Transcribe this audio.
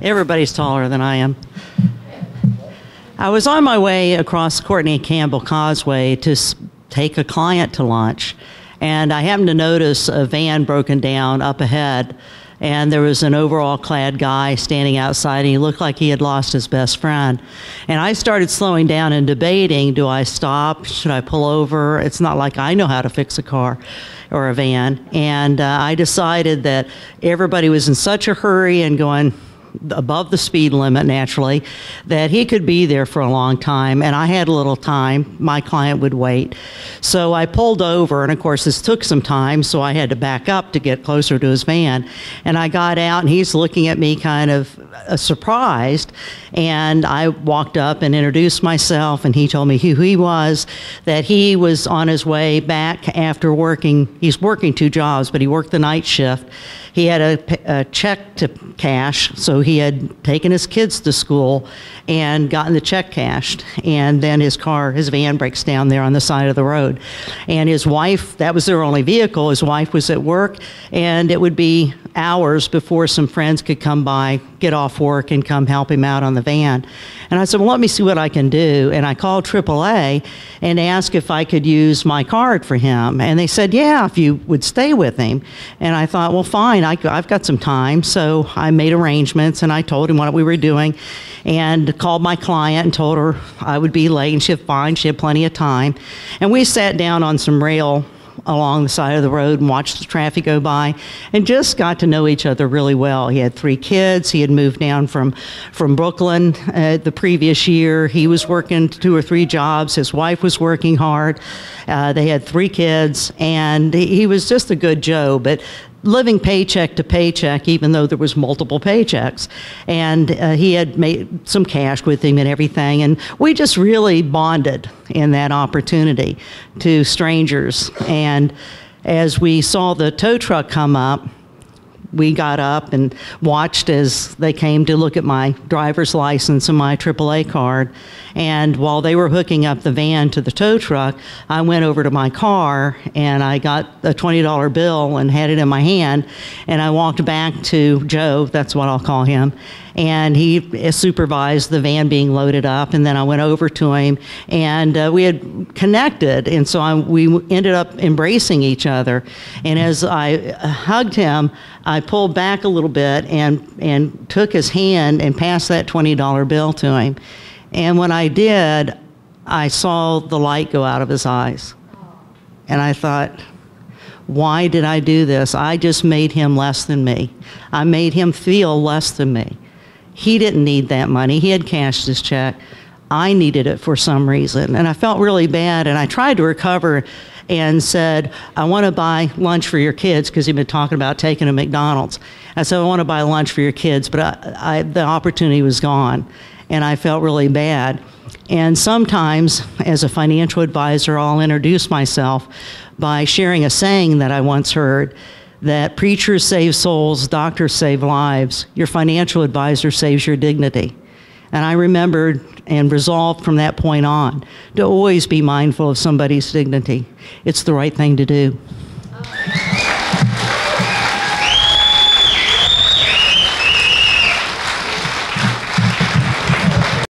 Everybody's taller than I am. I was on my way across Courtney Campbell Causeway to take a client to lunch, and I happened to notice a van broken down up ahead, and there was an overall-clad guy standing outside, and he looked like he had lost his best friend. And I started slowing down and debating, do I stop? Should I pull over? It's not like I know how to fix a car or a van. And I decided that everybody was in such a hurry and going above the speed limit naturally, that he could be there for a long time, and I had a little time. My client would wait. So I pulled over, and of course this took some time, so I had to back up to get closer to his van. And I got out, and he's looking at me kind of surprised, and I walked up and introduced myself, and he told me who he was, that he was on his way back after working. He's working 2 jobs, but he worked the night shift. He had a check to cash, so he had taken his kids to school and gotten the check cashed. And then his van breaks down there on the side of the road. And his wife, that was their only vehicle, his wife was at work, and it would be hours before some friends could come by, get off work, and come help him out on the van. And I said, well, let me see what I can do. And I called AAA and asked if I could use my card for him. And they said, yeah, if you would stay with him. And I thought, well, fine, I've got some time. So I made arrangements, and I told him what we were doing, and called my client and told her I would be late, and she said fine, she had plenty of time. And we sat down on some rail along the side of the road and watched the traffic go by, and just got to know each other really well. He had 3 kids. He had moved down from Brooklyn the previous year. He was working 2 or 3 jobs. His wife was working hard. They had 3 kids, and he was just a good Joe, but living paycheck to paycheck, even though there was multiple paychecks. And he had made some cash with him and everything, and we just really bonded in that opportunity to strangers. And as we saw the tow truck come up, we got up and watched as they came to look at my driver's license and my AAA card. And while they were hooking up the van to the tow truck, I went over to my car and I got a $20 bill and had it in my hand. And I walked back to Joe, that's what I'll call him, and he supervised the van being loaded up. And then I went over to him, and we had connected, and so we ended up embracing each other. And as I hugged him, I pulled back a little bit and took his hand and passed that $20 bill to him. And when I did, I saw the light go out of his eyes. And I thought, why did I do this? I just made him less than me. I made him feel less than me. He didn't need that money. He had cashed his check. I needed it for some reason. And I felt really bad, and I tried to recover and said, I want to buy lunch for your kids, because he'd been talking about taking to McDonald's. I said, I want to buy lunch for your kids, but the opportunity was gone, and I felt really bad. And sometimes, as a financial advisor, I'll introduce myself by sharing a saying that I once heard, that preachers save souls, doctors save lives. Your financial advisor saves your dignity. And I remembered and resolved from that point on to always be mindful of somebody's dignity. It's the right thing to do.